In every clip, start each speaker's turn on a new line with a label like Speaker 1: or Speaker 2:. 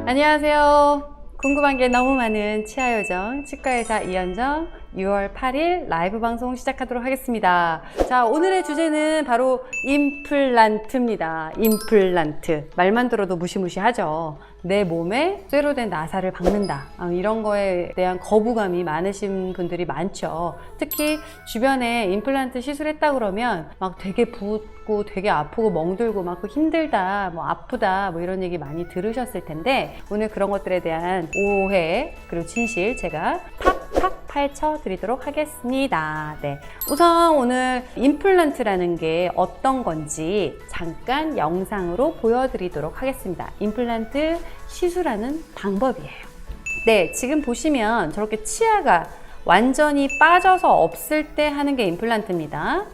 Speaker 1: 안녕하세요. 궁금한 게 너무 많은 치아요정 치과의사 이현정 6월 8일 라이브 방송 시작하도록 하겠습니다. 자, 오늘의 주제는 바로 임플란트입니다. 임플란트. 말만 들어도 무시무시하죠. 내 몸에 쇠로 된 나사를 박는다. 이런 거에 대한 거부감이 많으신 분들이 많죠. 특히 주변에 임플란트 시술했다 그러면 막 되게 붓고 되게 아프고 멍들고 막 힘들다, 뭐 아프다, 뭐 이런 얘기 많이 들으셨을 텐데 오늘 그런 것들에 대한 오해 그리고 진실 제가 팍팍 파헤쳐 드리도록 하겠습니다. 네. 우선 오늘 임플란트라는 게 어떤 건지 잠깐 영상으로 보여드리도록 하겠습니다. 임플란트 시술하는 방법이에요. 네, 지금 보시면 저렇게 치아가 완전히 빠져서 없을 때 하는 게 임플란트입니다.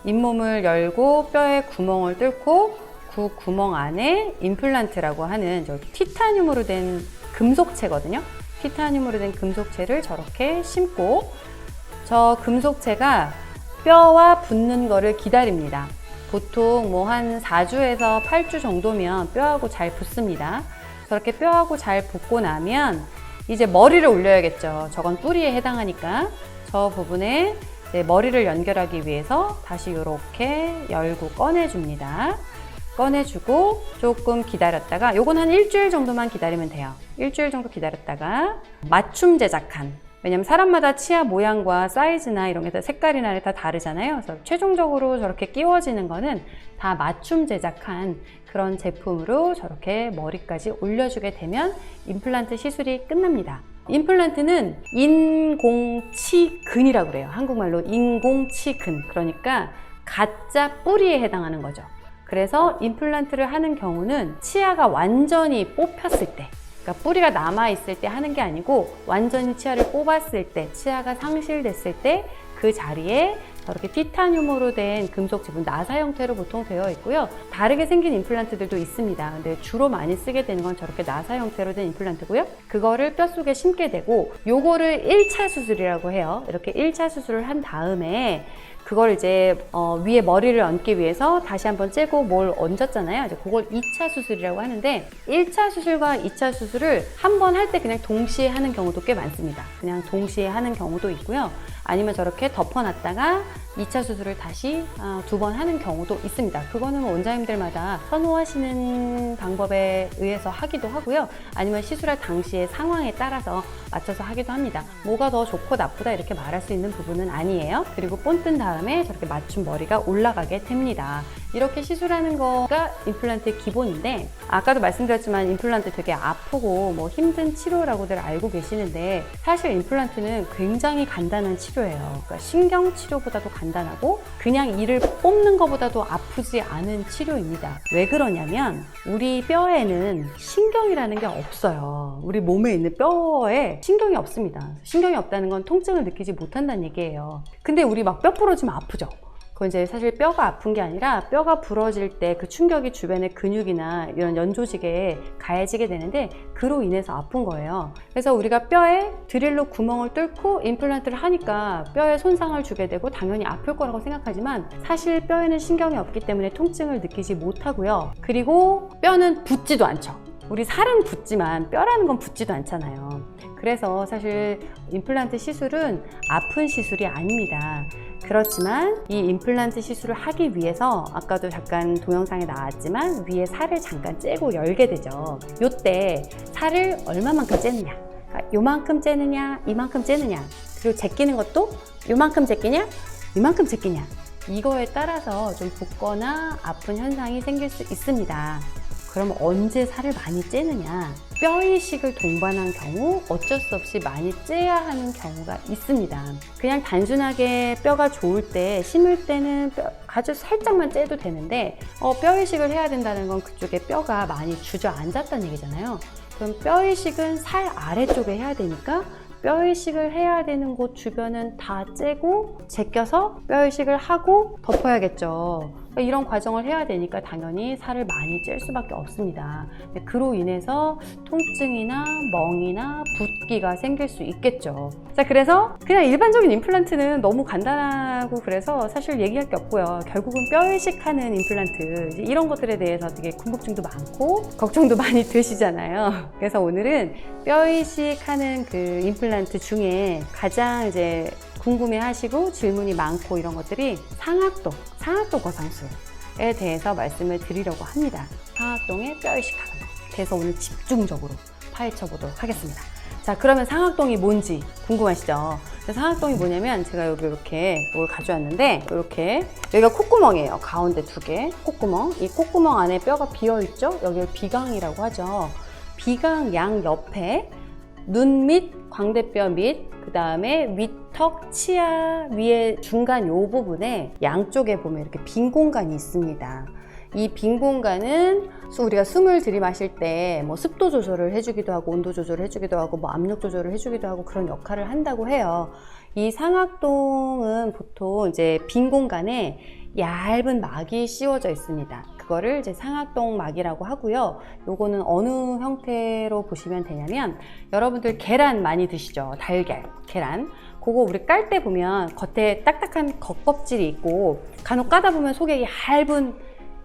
Speaker 1: 잇몸을 열고 뼈에 구멍을 뚫고 그 구멍 안에 임플란트라고 하는 저 티타늄으로 된 금속체거든요. 티타늄으로 된 금속체를 저렇게 심고 저 금속체가 뼈와 붙는 거를 기다립니다. 보통 뭐 한 4주에서 8주 정도면 뼈하고 잘 붙습니다. 저렇게 뼈하고 잘 붙고 나면 이제 머리를 올려야겠죠. 저건 뿌리에 해당하니까 저 부분에 머리를 연결하기 위해서 다시 이렇게 열고 꺼내줍니다. 꺼내주고 조금 기다렸다가 요건 한 일주일 정도만 기다리면 돼요. 일주일 정도 기다렸다가 맞춤 제작한, 왜냐면 사람마다 치아 모양과 사이즈나 이런 게 색깔이나 다 다르잖아요. 그래서 최종적으로 저렇게 끼워지는 거는 다 맞춤 제작한 그런 제품으로 저렇게 머리까지 올려주게 되면 임플란트 시술이 끝납니다. 임플란트는 인공치근이라고 그래요. 한국말로 인공치근. 그러니까 가짜 뿌리에 해당하는 거죠. 그래서 임플란트를 하는 경우는 치아가 완전히 뽑혔을 때, 그러니까 뿌리가 남아있을 때 하는 게 아니고 완전히 치아를 뽑았을 때, 치아가 상실됐을 때 그 자리에 저렇게 티타늄으로 된 금속 제품, 나사 형태로 보통 되어 있고요. 다르게 생긴 임플란트들도 있습니다. 근데 주로 많이 쓰게 되는 건 저렇게 나사 형태로 된 임플란트고요. 그거를 뼈 속에 심게 되고 요거를 1차 수술이라고 해요. 이렇게 1차 수술을 한 다음에 그걸 이제 위에 머리를 얹기 위해서 다시 한번 째고 뭘 얹었잖아요. 이제 그걸 2차 수술이라고 하는데 1차 수술과 2차 수술을 한 번 할 때 그냥 동시에 하는 경우도 꽤 많습니다. 그냥 동시에 하는 경우도 있고요. 아니면 저렇게 덮어놨다가 2차 수술을 다시 2번 하는 경우도 있습니다. 그거는 원장님들마다 선호하시는 방법에 의해서 하기도 하고요. 아니면 시술할 당시의 상황에 따라서 맞춰서 하기도 합니다. 뭐가 더 좋고 나쁘다 이렇게 말할 수 있는 부분은 아니에요. 그리고 본 뜬 다음에 저렇게 맞춤 머리가 올라가게 됩니다. 이렇게 시술하는 거가 임플란트의 기본인데 아까도 말씀드렸지만 임플란트 되게 아프고 뭐 힘든 치료라고들 알고 계시는데 사실 임플란트는 굉장히 간단한 치료예요. 그러니까 신경 치료보다도 간단하고 그냥 이를 뽑는 것보다도 아프지 않은 치료입니다. 왜 그러냐면 우리 뼈에는 신경이라는 게 없어요. 우리 몸에 있는 뼈에 신경이 없습니다. 신경이 없다는 건 통증을 느끼지 못한다는 얘기예요. 근데 우리 막 뼈 부러지면 아프죠. 그건 이제 사실 뼈가 아픈 게 아니라 뼈가 부러질 때 그 충격이 주변의 근육이나 이런 연조직에 가해지게 되는데 그로 인해서 아픈 거예요. 그래서 우리가 뼈에 드릴로 구멍을 뚫고 임플란트를 하니까 뼈에 손상을 주게 되고 당연히 아플 거라고 생각하지만 사실 뼈에는 신경이 없기 때문에 통증을 느끼지 못하고요. 그리고 뼈는 붓지도 않죠. 우리 살은 붓지만 뼈라는 건 붓지도 않잖아요. 그래서 사실 임플란트 시술은 아픈 시술이 아닙니다. 그렇지만 이 임플란트 시술을 하기 위해서 아까도 잠깐 동영상에 나왔지만 위에 살을 잠깐 째고 열게 되죠. 요때 살을 얼마만큼 째느냐, 그러니까 요만큼 째느냐 이만큼 째느냐, 그리고 제끼는 것도 요만큼 제끼냐 이만큼 제끼냐, 이거에 따라서 좀 붓거나 아픈 현상이 생길 수 있습니다. 그럼 언제 살을 많이 째느냐? 뼈이식을 동반한 경우 어쩔 수 없이 많이 째야 하는 경우가 있습니다. 그냥 단순하게 뼈가 좋을 때, 심을 때는 아주 살짝만 째도 되는데 뼈이식을 해야 된다는 건 그쪽에 뼈가 많이 주저앉았다는 얘기잖아요. 그럼 뼈이식은 살 아래쪽에 해야 되니까 뼈이식을 해야 되는 곳 주변은 다 째고 제껴서 뼈이식을 하고 덮어야겠죠. 그러니까 이런 과정을 해야 되니까 당연히 살을 많이 찔 수밖에 없습니다. 그로 인해서 통증이나 멍이나 붓기가 생길 수 있겠죠. 자, 그래서 그냥 일반적인 임플란트는 너무 간단하고 그래서 사실 얘기할 게 없고요. 결국은 뼈 이식하는 임플란트, 이런 것들에 대해서 되게 궁금증도 많고 걱정도 많이 되시잖아요. 그래서 오늘은 뼈 이식하는 그 임플란트 중에 가장 이제 궁금해하시고 질문이 많고 이런 것들이 상악동 거상술에 대해서 말씀을 드리려고 합니다. 상악동에 뼈 이식하는 거. 그래서 오늘 집중적으로 파헤쳐 보도록 하겠습니다. 자, 그러면 상악동이 뭔지 궁금하시죠? 상악동이 뭐냐면 제가 여기 이렇게 이걸 가져왔는데 이렇게 여기가 콧구멍이에요. 가운데 2개 콧구멍. 이 콧구멍 안에 뼈가 비어 있죠? 여기를 비강이라고 하죠. 비강 양 옆에 눈 밑, 광대뼈 밑, 그 다음에 위턱, 치아 위에 중간 요 부분에 양쪽에 보면 이렇게 빈 공간이 있습니다. 이 빈 공간은 우리가 숨을 들이마실 때 뭐 습도 조절을 해주기도 하고 온도 조절을 해주기도 하고 뭐 압력 조절을 해주기도 하고 그런 역할을 한다고 해요. 이 상악동은 보통 이제 빈 공간에 얇은 막이 씌워져 있습니다. 그거를 이제 상악동 막이라고 하고요. 요거는 어느 형태로 보시면 되냐면 여러분들 계란 많이 드시죠? 달걀, 계란. 그거 우리 깔 때 보면 겉에 딱딱한 겉껍질이 있고 간혹 까다 보면 속에 얇은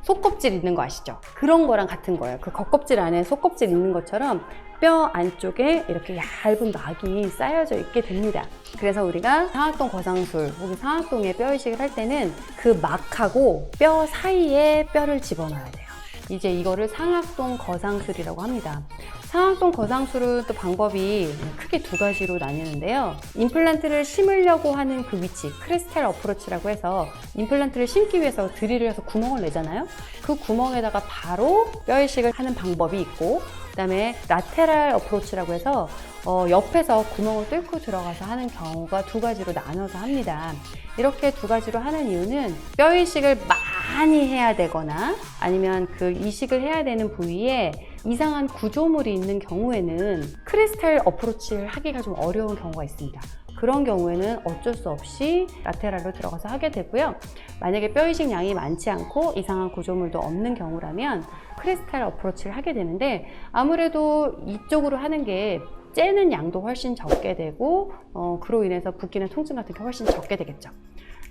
Speaker 1: 속껍질 있는 거 아시죠? 그런 거랑 같은 거예요. 그 겉껍질 안에 속껍질 있는 것처럼 뼈 안쪽에 이렇게 얇은 막이 쌓여져 있게 됩니다. 그래서 우리가 상악동 거상술 혹은 상악동에 뼈 이식을 할 때는 그 막하고 뼈 사이에 뼈를 집어넣어야 돼요. 이제 이거를 상악동 거상술이라고 합니다. 상악동 거상술은 또 방법이 크게 2가지로 나뉘는데요. 임플란트를 심으려고 하는 그 위치, 크리스탈 어프로치라고 해서 임플란트를 심기 위해서 드릴을 해서 구멍을 내잖아요. 그 구멍에다가 바로 뼈 이식을 하는 방법이 있고, 그 다음에 라테랄 어프로치라고 해서 옆에서 구멍을 뚫고 들어가서 하는 경우가 2가지로 나눠서 합니다. 이렇게 2가지로 하는 이유는 뼈 이식을 많이 해야 되거나 아니면 그 이식을 해야 되는 부위에 이상한 구조물이 있는 경우에는 크리스탈 어프로치를 하기가 좀 어려운 경우가 있습니다. 그런 경우에는 어쩔 수 없이 라테랄로 들어가서 하게 되고요. 만약에 뼈 이식 양이 많지 않고 이상한 구조물도 없는 경우라면 크리스탈 어프로치를 하게 되는데 아무래도 이쪽으로 하는 게 째는 양도 훨씬 적게 되고 그로 인해서 붓기나 통증 같은 게 훨씬 적게 되겠죠.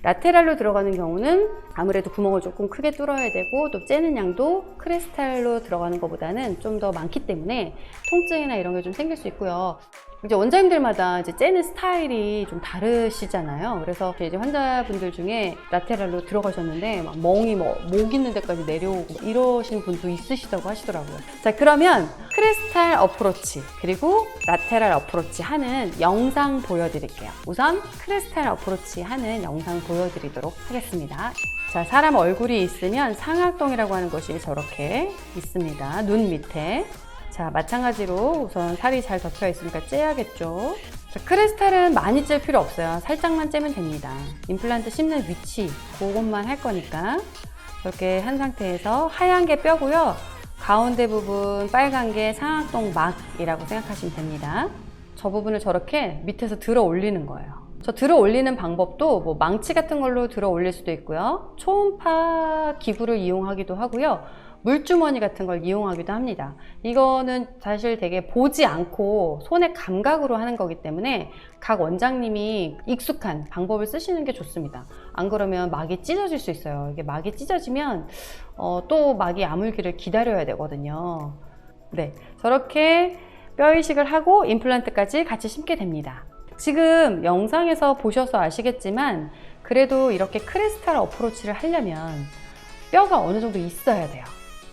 Speaker 1: 라테랄로 들어가는 경우는 아무래도 구멍을 조금 크게 뚫어야 되고 또 째는 양도 크리스탈로 들어가는 것보다는 좀 더 많기 때문에 통증이나 이런 게 좀 생길 수 있고요. 이제 원장님들마다 이제 째는 스타일이 좀 다르시잖아요. 그래서 이제 환자분들 중에 라테랄로 들어가셨는데 막 멍이 목 있는 데까지 내려오고 이러신 분도 있으시다고 하시더라고요. 자, 그러면 크리스탈 어프로치 그리고 라테랄 어프로치 하는 영상 보여드릴게요. 우선 크리스탈 어프로치 하는 영상 보여드리도록 하겠습니다. 자, 사람 얼굴이 있으면 상악동이라고 하는 것이 저렇게 있습니다. 눈 밑에. 자, 마찬가지로 우선 살이 잘 덮여 있으니까 째야겠죠. 자, 크리스탈은 많이 찔 필요 없어요. 살짝만 째면 됩니다. 임플란트 심는 위치 그것만 할 거니까 이렇게 한 상태에서 하얀 게 뼈고요. 가운데 부분 빨간 게 상악동 막이라고 생각하시면 됩니다. 저 부분을 저렇게 밑에서 들어 올리는 거예요. 저 들어 올리는 방법도 뭐 망치 같은 걸로 들어 올릴 수도 있고요. 초음파 기구를 이용하기도 하고요. 물주머니 같은 걸 이용하기도 합니다. 이거는 사실 되게 보지 않고 손의 감각으로 하는 거기 때문에 각 원장님이 익숙한 방법을 쓰시는 게 좋습니다. 안 그러면 막이 찢어질 수 있어요. 이게 막이 찢어지면 또 막이 아물기를 기다려야 되거든요. 네, 저렇게 뼈 이식을 하고 임플란트까지 같이 심게 됩니다. 지금 영상에서 보셔서 아시겠지만 그래도 이렇게 크리스탈 어프로치를 하려면 뼈가 어느 정도 있어야 돼요.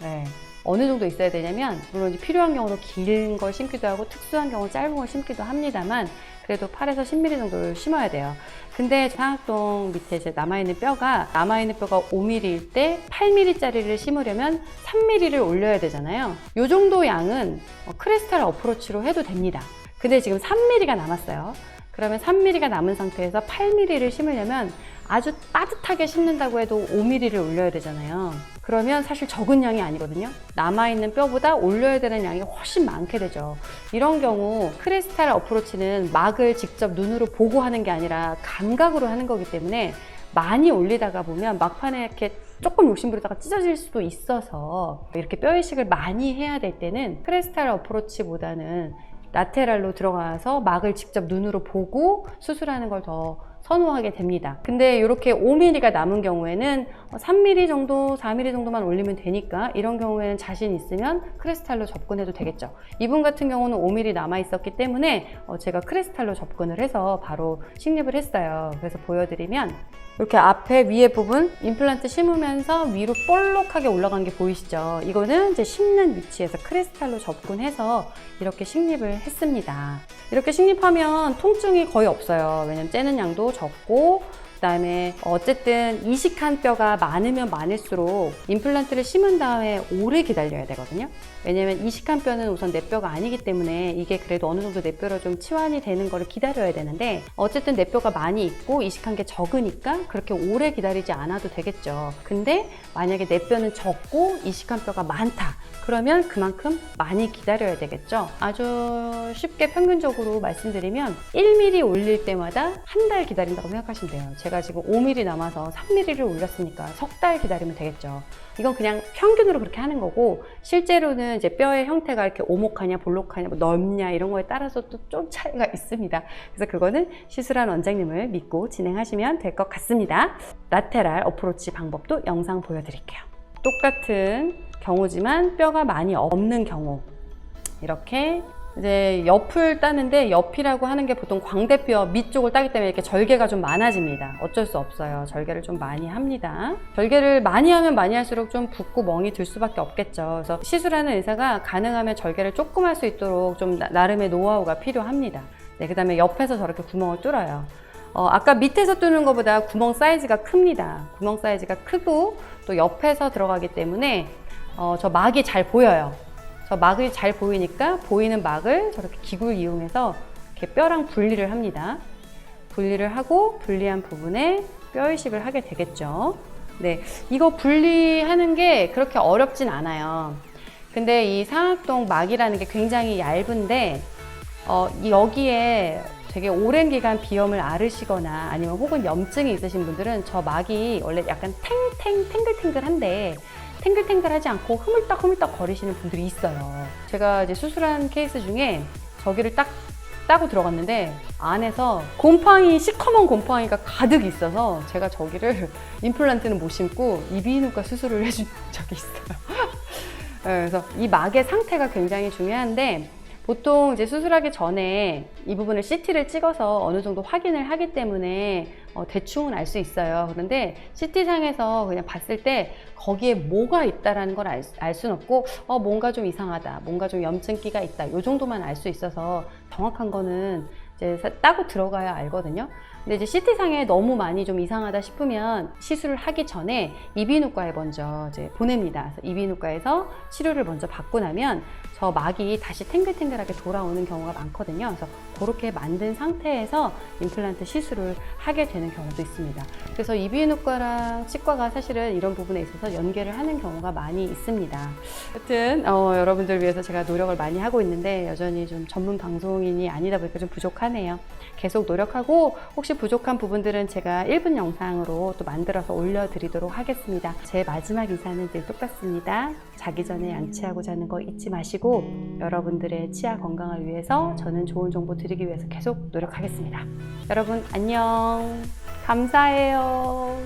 Speaker 1: 네, 어느 정도 있어야 되냐면 물론 필요한 경우는 긴 걸 심기도 하고 특수한 경우는 짧은 걸 심기도 합니다만 그래도 8에서 10mm 정도를 심어야 돼요. 근데 상악동 밑에 이제 남아있는 뼈가 5mm일 때 8mm짜리를 심으려면 3mm를 올려야 되잖아요. 이 정도 양은 크리스탈 어프로치로 해도 됩니다. 근데 지금 3mm가 남았어요. 그러면 3mm가 남은 상태에서 8mm를 심으려면 아주 따뜻하게 심는다고 해도 5mm를 올려야 되잖아요. 그러면 사실 적은 양이 아니거든요. 남아있는 뼈보다 올려야 되는 양이 훨씬 많게 되죠. 이런 경우 크리스탈 어프로치는 막을 직접 눈으로 보고 하는 게 아니라 감각으로 하는 거기 때문에 많이 올리다가 보면 막판에 이렇게 조금 욕심부리다가 찢어질 수도 있어서 이렇게 뼈 이식을 많이 해야 될 때는 크레스탈 어프로치보다는 라테랄로 들어가서 막을 직접 눈으로 보고 수술하는 걸 더 선호하게 됩니다. 근데 이렇게 5mm가 남은 경우에는 3mm 정도, 4mm 정도만 올리면 되니까 이런 경우에는 자신 있으면 크레스탈로 접근해도 되겠죠. 이분 같은 경우는 5mm 남아 있었기 때문에 제가 크레스탈로 접근을 해서 바로 식립을 했어요. 그래서 보여드리면 이렇게 앞에 위에 부분 임플란트 심으면서 위로 볼록하게 올라간 게 보이시죠? 이거는 이제 심는 위치에서 크리스탈로 접근해서 이렇게 식립을 했습니다. 이렇게 식립하면 통증이 거의 없어요. 왜냐면 째는 양도 적고 그다음에 어쨌든 이식한 뼈가 많으면 많을수록 임플란트를 심은 다음에 오래 기다려야 되거든요. 왜냐면 이식한 뼈는 우선 내 뼈가 아니기 때문에 이게 그래도 어느 정도 내 뼈로 좀 치환이 되는 거를 기다려야 되는데 어쨌든 내 뼈가 많이 있고 이식한 게 적으니까 그렇게 오래 기다리지 않아도 되겠죠. 근데 만약에 내 뼈는 적고 이식한 뼈가 많다. 그러면 그만큼 많이 기다려야 되겠죠. 아주 쉽게 평균적으로 말씀드리면 1mm 올릴 때마다 한 달 기다린다고 생각하시면 돼요. 제가 지금 5mm 남아서 3mm를 올렸으니까 석 달 기다리면 되겠죠. 이건 그냥 평균으로 그렇게 하는 거고 실제로는 이제 뼈의 형태가 이렇게 오목하냐 볼록하냐 뭐 넓냐 이런 거에 따라서 또 좀 차이가 있습니다. 그래서 그거는 시술한 원장님을 믿고 진행하시면 될 것 같습니다. 라테랄 어프로치 방법도 영상 보여드릴게요. 똑같은 경우지만 뼈가 많이 없는 경우 이렇게 이제 옆을 따는데 옆이라고 하는 게 보통 광대뼈 밑쪽을 따기 때문에 이렇게 절개가 좀 많아집니다. 어쩔 수 없어요. 절개를 좀 많이 합니다. 절개를 많이 하면 많이 할수록 좀 붓고 멍이 들 수밖에 없겠죠. 그래서 시술하는 의사가 가능하면 절개를 조금 할 수 있도록 좀 나름의 노하우가 필요합니다. 네, 그 다음에 옆에서 저렇게 구멍을 뚫어요. 아까 밑에서 뚫는 것보다 구멍 사이즈가 큽니다. 구멍 사이즈가 크고 또 옆에서 들어가기 때문에 저 막이 잘 보여요. 저 막이 잘 보이니까 보이는 막을 저렇게 기구를 이용해서 이렇게 뼈랑 분리를 합니다. 분리를 하고 분리한 부분에 뼈 이식을 하게 되겠죠. 네, 이거 분리하는 게 그렇게 어렵진 않아요. 근데 이 상악동 막이라는 게 굉장히 얇은데 여기에 되게 오랜 기간 비염을 앓으시거나 아니면 혹은 염증이 있으신 분들은 저 막이 원래 약간 탱글탱글한데 탱글탱글하지 않고 흐물떡 거리시는 분들이 있어요. 제가 이제 수술한 케이스 중에 저기를 딱 따고 들어갔는데 안에서 시커먼 곰팡이가 가득 있어서 제가 저기를 임플란트는 못 심고 이비인후과 수술을 해준 적이 있어요. 그래서 이 막의 상태가 굉장히 중요한데 보통 이제 수술하기 전에 이 부분을 CT를 찍어서 어느 정도 확인을 하기 때문에 대충은 알 수 있어요. 그런데 CT상에서 그냥 봤을 때 거기에 뭐가 있다라는 걸 알 수는 없고 뭔가 좀 이상하다, 뭔가 좀 염증기가 있다, 이 정도만 알 수 있어서 정확한 거는 이제 따고 들어가야 알거든요. 근데 이제 CT상에 너무 많이 좀 이상하다 싶으면 시술을 하기 전에 이비인후과에 먼저 이제 보냅니다. 그래서 이비인후과에서 치료를 먼저 받고 나면 저 막이 다시 탱글탱글하게 돌아오는 경우가 많거든요. 그래서 그렇게 만든 상태에서 임플란트 시술을 하게 되는 경우도 있습니다. 그래서 이비인후과랑 치과가 사실은 이런 부분에 있어서 연계를 하는 경우가 많이 있습니다. 하여튼 여러분들 위해서 제가 노력을 많이 하고 있는데 여전히 좀 전문 방송인이 아니다 보니까 좀 부족하네요. 계속 노력하고 혹시 부족한 부분들은 제가 1분 영상으로 또 만들어서 올려드리도록 하겠습니다. 제 마지막 인사는 늘 똑같습니다. 자기 전에 양치하고 자는 거 잊지 마시고 여러분들의 치아 건강을 위해서 저는 좋은 정보 드리기 위해서 계속 노력하겠습니다. 여러분 안녕. 감사해요.